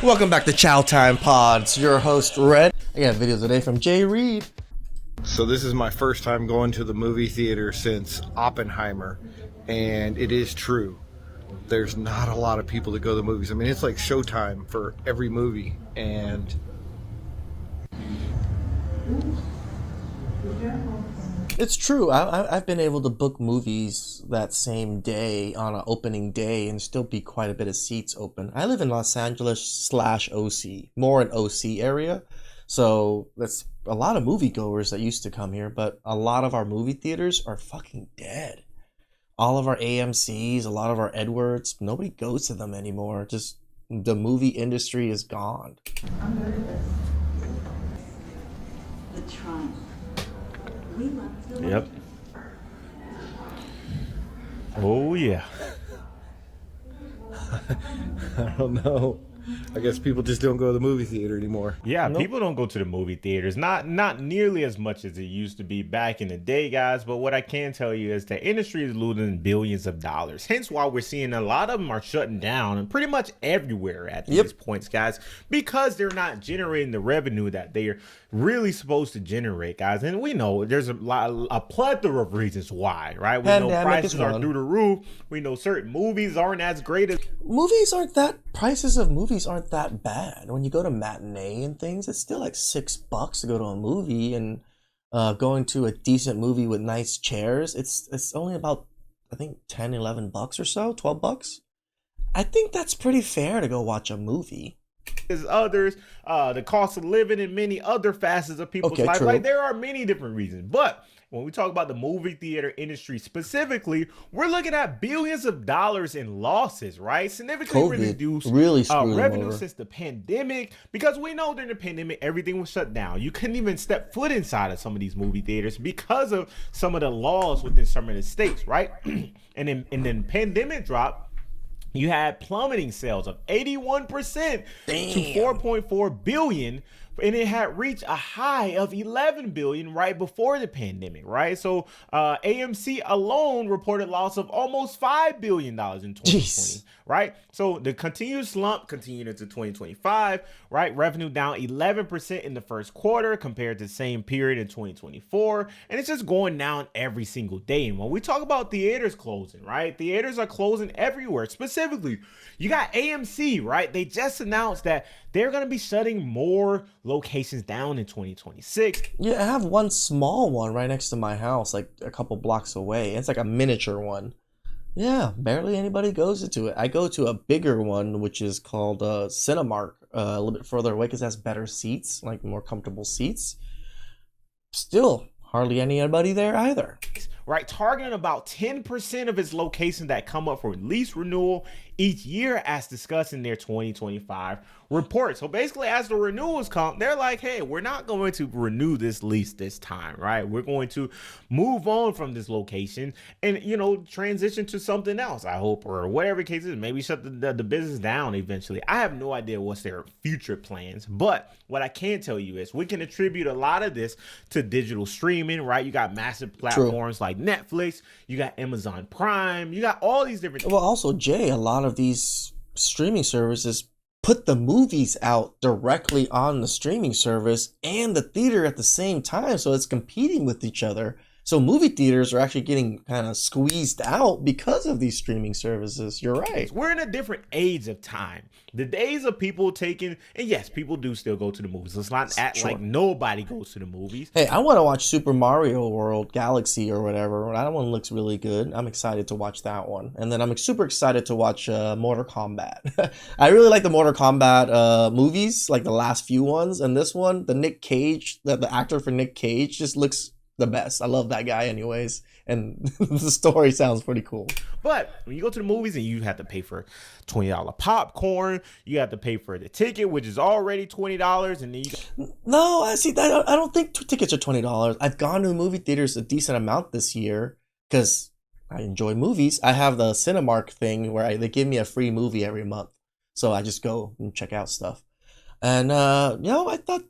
Welcome back to Chow Time Pods. Your host Red. I got videos today from Jay Reed. So this is my first time going to the movie theater since Oppenheimer, and it is true. There's not a lot of people that go to the movies. I mean, it's like showtime for every movie, and It's true. I've been able to book movies that same day on an opening day and still be quite a bit of seats open. I live in Los Angeles / OC, more in OC area. So that's a lot of moviegoers that used to come here, but a lot of our movie theaters are fucking dead. All of our AMCs, a lot of our Edwards, nobody goes to them anymore. Just the movie industry is gone. I'm nervous. The Trump. We love the Yep. Oh yeah. I don't know. I guess people just don't go to the movie theater anymore. Yeah, Nope. people don't go to the movie theaters. Not nearly as much as it used to be back in the day, guys. But what I can tell you is the industry is losing billions of dollars. Hence why we're seeing a lot of them are shutting down and pretty much everywhere at these points, guys, because they're not generating the revenue that they're really supposed to generate, guys. And we know there's a plethora of reasons why, right? We know prices are through the roof. We know certain movies aren't as great as Prices of movies aren't that bad. When you go to matinee and things, it's still like $6 to go to a movie, and going to a decent movie with nice chairs, it's only about, I think, $10-11 or so, $12. I think that's pretty fair to go watch a movie. As others, the cost of living and many other facets of people's life. True. Like, there are many different reasons, but when we talk about the movie theater industry specifically, we're looking at billions of dollars in losses, right? Significantly reduced revenue since the pandemic, because we know during the pandemic, everything was shut down. You couldn't even step foot inside of some of these movie theaters because of some of the laws within some of the states, right? and then pandemic dropped. You had plummeting sales of 81% to 4.4 billion, and it had reached a high of 11 billion right before the pandemic, right? So AMC alone reported loss of almost $5 billion in 2020, right? So the continued slump continued into 2025, right? Revenue down 11% in the first quarter compared to the same period in 2024, and it's just going down every single day. And when we talk about theaters closing, right? Theaters are closing everywhere. Specifically, you got AMC, right? They just announced that they're going to be shutting more locations down in 2026. Yeah, I have one small one right next to my house, like a couple blocks away. It's like a miniature one. Yeah, barely anybody goes into it. I go to a bigger one, which is called Cinemark, a little bit further away because it has better seats, like more comfortable seats. Still, hardly anybody there either. Right, targeting about 10% of its locations that come up for lease renewal each year, as discussed in their 2025 report. So basically, as the renewals come, they're like, hey, we're not going to renew this lease this time, right? We're going to move on from this location and, transition to something else, I hope, or whatever the case is. Maybe shut the business down eventually. I have no idea what's their future plans, but what I can tell you is we can attribute a lot of this to digital streaming, right? You got massive platforms like Netflix, you got Amazon Prime, you got all these different. Well, also, Jay, a lot of these streaming services put the movies out directly on the streaming service and the theater at the same time, so it's competing with each other. So movie theaters are actually getting kind of squeezed out because of these streaming services. You're right. We're in a different age of time. The days of people taking, and yes, people do still go to the movies. Let's not act like nobody goes to the movies. Hey, I want to watch Super Mario World Galaxy or whatever. That one looks really good. I'm excited to watch that one. And then I'm super excited to watch Mortal Kombat. I really like the Mortal Kombat movies, like the last few ones. And this one, the Nick Cage, the actor for Nick Cage just looks the best. I love that guy anyways, and the story sounds pretty cool. But when you go to the movies and you have to pay for $20 popcorn, you have to pay for the ticket, which is already $20, and then No, I don't think tickets are $20. I've gone to movie theaters a decent amount this year because I enjoy movies. I have the Cinemark thing where they give me a free movie every month, so I just go and check out stuff. And I thought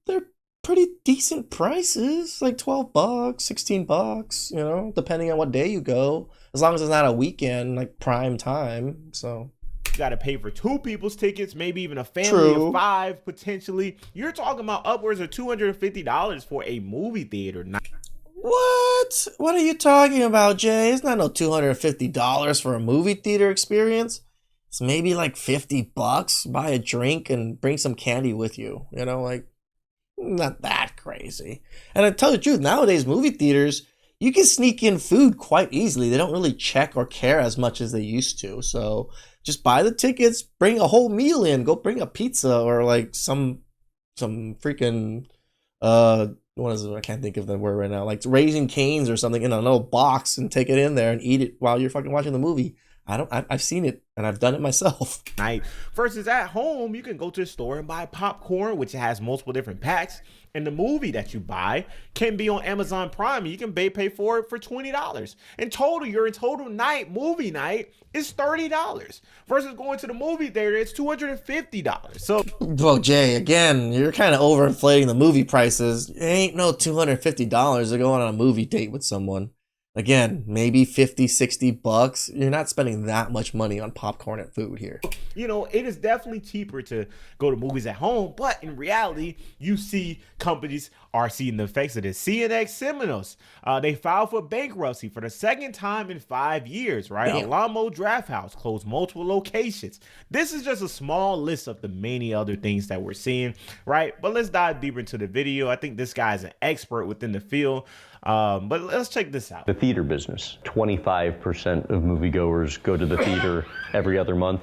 they're pretty decent prices, like $12, $16, depending on what day you go, as long as it's not a weekend, like prime time. So You got to pay for 2 people's tickets, maybe even a family of 5 potentially. You're talking about upwards of $250 for a movie theater. What? What are you talking about, Jay? It's not no $250 for a movie theater experience. It's maybe like $50. Buy a drink and bring some candy with you. You know, like, not that crazy. And I tell you the truth, nowadays movie theaters, you can sneak in food quite easily. They don't really check or care as much as they used to. So just buy the tickets, bring a whole meal in, go bring a pizza or like some freaking what is it? I can't think of the word right now. Like Raising Cane's or something in a little box and take it in there and eat it while you're fucking watching the movie. I've seen it and I've done it myself. Night versus at home, you can go to the store and buy popcorn, which has multiple different packs. And the movie that you buy can be on Amazon Prime. You can pay for it for $20. In total, your total movie night is $30. Versus going to the movie theater, it's $250. So, well, Jay, again, you're kind of overinflating the movie prices. It ain't no $250 to go on a movie date with someone. Again, maybe $50-$60. You're not spending that much money on popcorn and food here. You know, it is definitely cheaper to go to movies at home, but in reality, you see companies are seeing the effects of this. CNX Cinemas, they filed for bankruptcy for the 2nd time in 5 years, right? Damn. Alamo Drafthouse closed multiple locations. This is just a small list of the many other things that we're seeing, right? But let's dive deeper into the video. I think this guy is an expert within the field. But let's check this out. The theater business. 25% of moviegoers go to the theater every other month.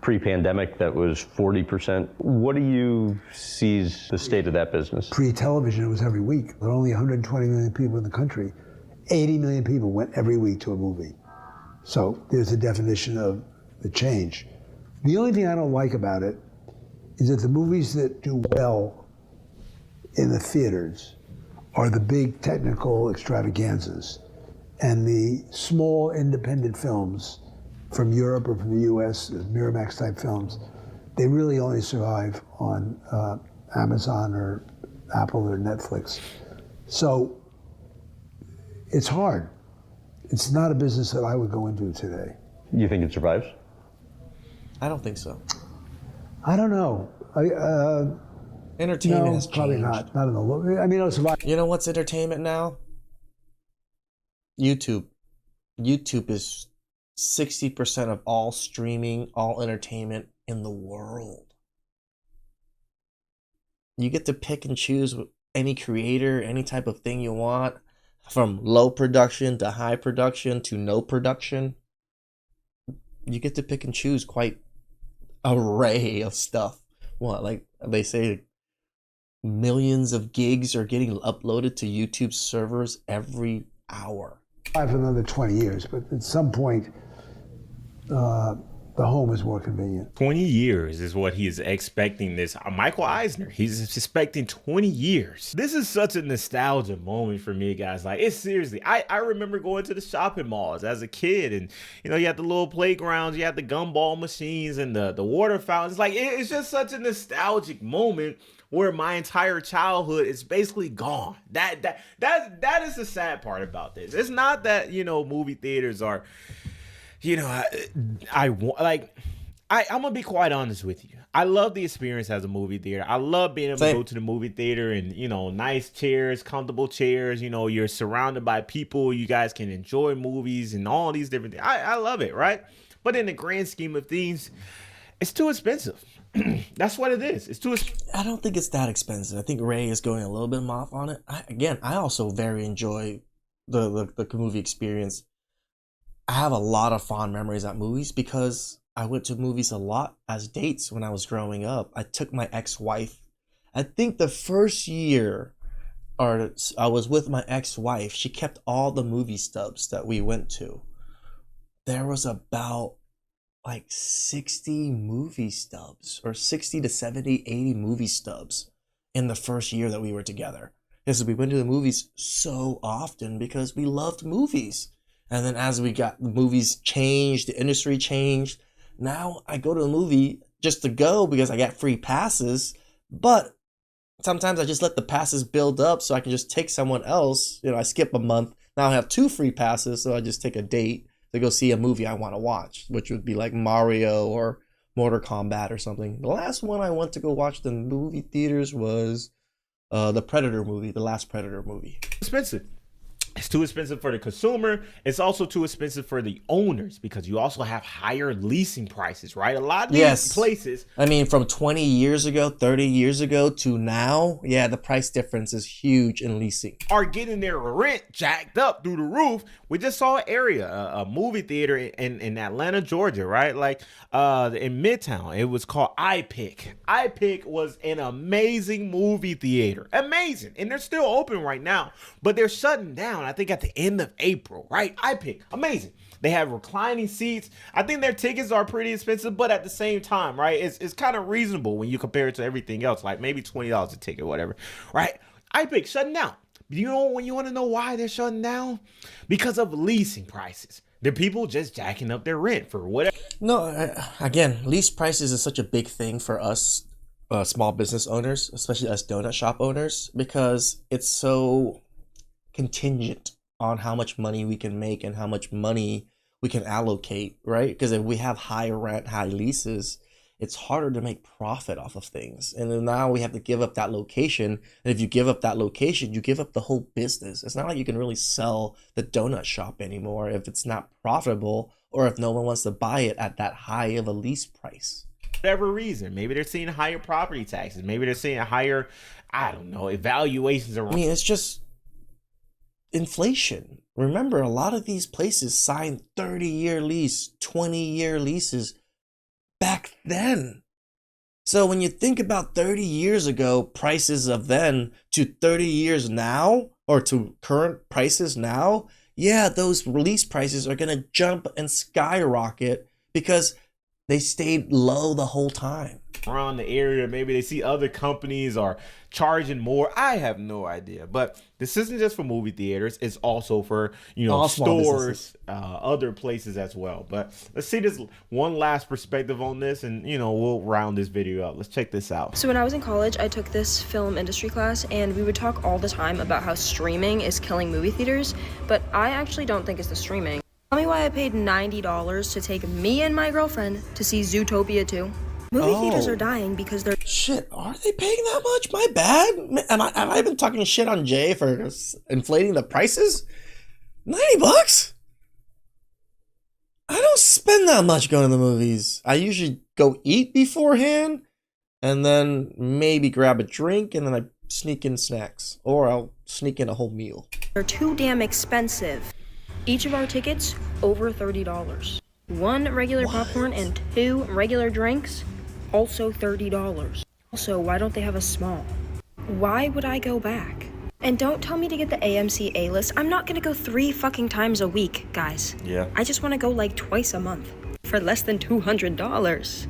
Pre-pandemic, that was 40%. What do you see as the state of that business? Pre-television, it was every week. There are only 120 million people in the country. 80 million people went every week to a movie. So there's a definition of the change. The only thing I don't like about it is that the movies that do well in the theaters are the big technical extravaganzas, and the small independent films from Europe or from the US, Miramax type films, they really only survive on Amazon or Apple or Netflix. So it's hard. It's not a business that I would go into today. You think it survives? I don't think so. I don't know. Entertainment has probably changed. not in the low. I mean, it'll survive. You know what's entertainment now? YouTube. YouTube is 60% of all streaming, all entertainment in the world. You get to pick and choose any creator, any type of thing you want, from low production to high production to no production. You get to pick and choose quite an array of stuff. What, like they say, millions of gigs are getting uploaded to YouTube servers every hour. For another 20 years, but at some point, the home is more convenient. 20 years is what he is expecting this. Michael Eisner, he's expecting 20 years. This is such a nostalgia moment for me, guys. Like, it's seriously, I remember going to the shopping malls as a kid, and you know, you had the little playgrounds, you had the gumball machines and the water fountains. Like, it's just such a nostalgic moment where my entire childhood is basically gone. That is the sad part about this. It's not that, you know, movie theaters are, you know, I'm gonna be quite honest with you. I love the experience as a movie theater. I love being able to go to the movie theater and, you know, nice chairs, comfortable chairs. You know, you're surrounded by people. You guys can enjoy movies and all these different things. I love it, right? But in the grand scheme of things, it's too expensive. That's what it is. It's too expensive. I don't think it's that expensive. I think Ray is going a little bit off on it. I also very enjoy the movie experience. I have a lot of fond memories at movies because I went to movies a lot as dates when I was growing up. I took my ex-wife. I think the first year I was with my ex-wife, she kept all the movie stubs that we went to. There was about like 60 movie stubs, or 60 to 70, 80 movie stubs in the first year that we were together. Because we went to the movies so often because we loved movies. And then as we got, the movies changed, the industry changed. Now I go to a movie just to go because I got free passes. But sometimes I just let the passes build up so I can just take someone else. You know, I skip a month. Now I have 2 free passes, so I just take a date. to go see a movie I want to watch, which would be like Mario or Mortal Kombat or something. The last one I went to go watch the movie theaters was the Predator movie, the last Predator movie. Expensive. It's too expensive for the consumer. It's also too expensive for the owners because you also have higher leasing prices, right? A lot of these places. I mean, from 20 years ago, 30 years ago to now, yeah, the price difference is huge in leasing. Are getting their rent jacked up through the roof. We just saw an area, a movie theater in Atlanta, Georgia, right? Like in Midtown. It was called iPic. iPic was an amazing movie theater. Amazing. And they're still open right now, but they're shutting down. I think at the end of April, right? iPic, amazing. They have reclining seats. I think their tickets are pretty expensive, but at the same time, right? It's kind of reasonable when you compare it to everything else, like maybe $20 a ticket, whatever, right? iPic shutting down. You know, when you want to know why they're shutting down? Because of leasing prices. They're people just jacking up their rent for whatever. No, again, lease prices is such a big thing for us small business owners, especially us donut shop owners, because it's so contingent on how much money we can make and how much money we can allocate, right? Because if we have high rent, high leases, it's harder to make profit off of things. And then now we have to give up that location. And if you give up that location, you give up the whole business. It's not like you can really sell the donut shop anymore if it's not profitable or if no one wants to buy it at that high of a lease price. Whatever reason, maybe they're seeing higher property taxes. Maybe they're seeing higher, I don't know, evaluations around. I mean, it's just inflation. Remember, a lot of these places signed 30-year lease, 20-year leases back then. So when you think about 30 years ago prices of then to 30 years now, or to current prices now, yeah, those lease prices are going to jump and skyrocket because they stayed low the whole time. Around the area, maybe they see other companies are charging more. I have no idea, but this isn't just for movie theaters. It's also for, you know, stores, other places as well. But let's see this one last perspective on this, and you know, we'll round this video up. Let's check this out. So when I was in college, I took this film industry class, and we would talk all the time about how streaming is killing movie theaters, but I actually don't think it's the streaming. Tell me why I paid $90 to take me and my girlfriend to see Zootopia 2. Movie theaters are dying because they're... Shit, are they paying that much? My bad. Have I been talking shit on Jay for inflating the prices? $90? I don't spend that much going to the movies. I usually go eat beforehand and then maybe grab a drink and then I sneak in snacks. Or I'll sneak in a whole meal. They're too damn expensive. Each of our tickets, over $30. One regular popcorn and 2 regular drinks, also $30. Also, why don't they have a small? Why would I go back? And don't tell me to get the AMC A-list. I'm not gonna go 3 fucking times a week, guys. Yeah. I just wanna go like twice a month for less than $200.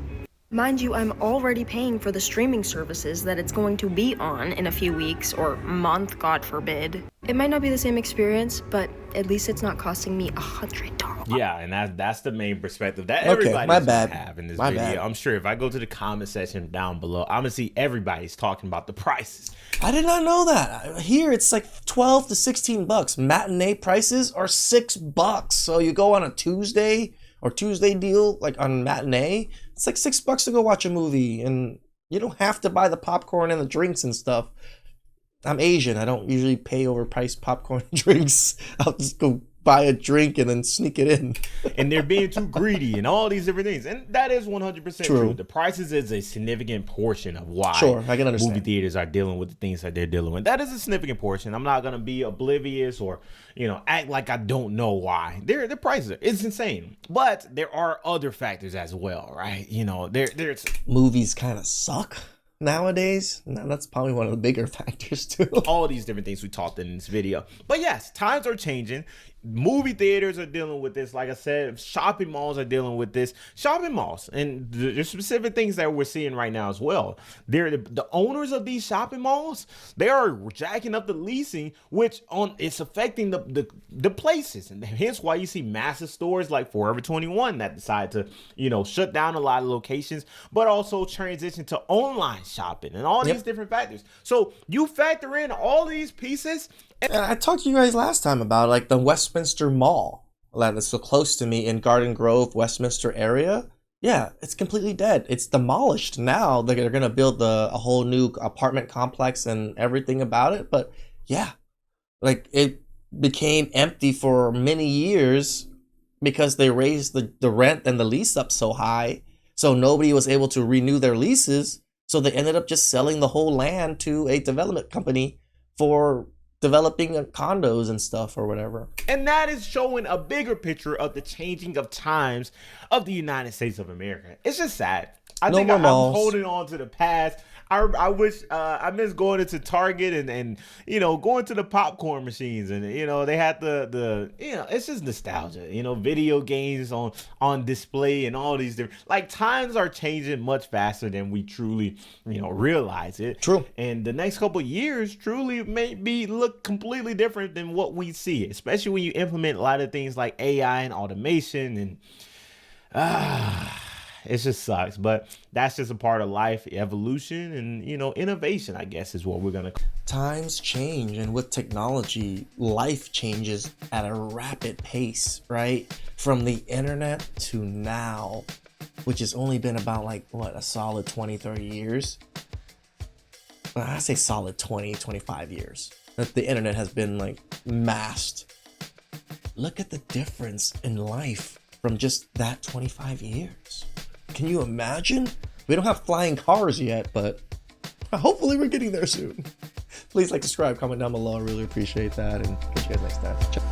Mind you, I'm already paying for the streaming services that it's going to be on in a few weeks or month, God forbid. It might not be the same experience, but at least it's not costing me $100. Yeah, and that's the main perspective that everybody's gonna have in this video. Bad. I'm sure if I go to the comment section down below, I'm gonna see everybody's talking about the prices. I did not know that. Here it's like 12 to 16 bucks. Matinee prices are $6. So you go on a Tuesday or Tuesday deal, like on matinee, it's like $6 to go watch a movie, and you don't have to buy the popcorn and the drinks and stuff. I'm Asian. I don't usually pay overpriced popcorn and drinks. I'll just go buy a drink and then sneak it in. And they're being too greedy and all these different things. And that is 100% true. The prices is a significant portion of why I can understand. Movie theaters are dealing with the things that they're dealing with. That is a significant portion. I'm not going to be oblivious or, you know, act like I don't know why. The prices, it's insane. But there are other factors as well, right? You know, there's... Movies kind of suck nowadays. Now, that's probably one of the bigger factors too. All these different things we talked in this video. But yes, times are changing. Movie theaters are dealing with this. Like I said, shopping malls are dealing with this. Shopping malls, and there's specific things that we're seeing right now as well. They're the owners of these shopping malls. They are jacking up the leasing, which it's affecting the places, and hence why you see massive stores like Forever 21 that decide to, you know, shut down a lot of locations, but also transition to online shopping and all these different factors. So you factor in all these pieces. I talked to you guys last time about like the Westminster Mall. land that's so close to me in Garden Grove, Westminster area, yeah, it's completely dead. It's demolished now. They're going to build a whole new apartment complex and everything about it. But yeah, like it became empty for many years because they raised the rent and the lease up so high. So nobody was able to renew their leases. So they ended up just selling the whole land to a development company for developing condos and stuff or whatever. And that is showing a bigger picture of the changing of times of the United States of America. It's just sad. I think I'm holding on to the past. I wish I miss going into Target and you know, going to the popcorn machines, and you know, they had the you know, it's just nostalgia, you know, video games on display and all these different, like, times are changing much faster than we truly, you know, realize it. True. And the next couple of years truly may look completely different than what we see, especially when you implement a lot of things like AI and automation, and it just sucks, but that's just a part of life, evolution, and, you know, innovation, I guess, is what we're gonna. Times change, and with technology, life changes at a rapid pace, right? From the internet to now, which has only been about, like, what, a solid 20, 30 years? Well, I say solid 20, 25 years that the internet has been, like, masked. Look at the difference in life from just that 25 years. Can you imagine? We don't have flying cars yet, but hopefully we're getting there soon. Please like, subscribe, comment down below. I really appreciate that, and catch you guys next time. Ciao.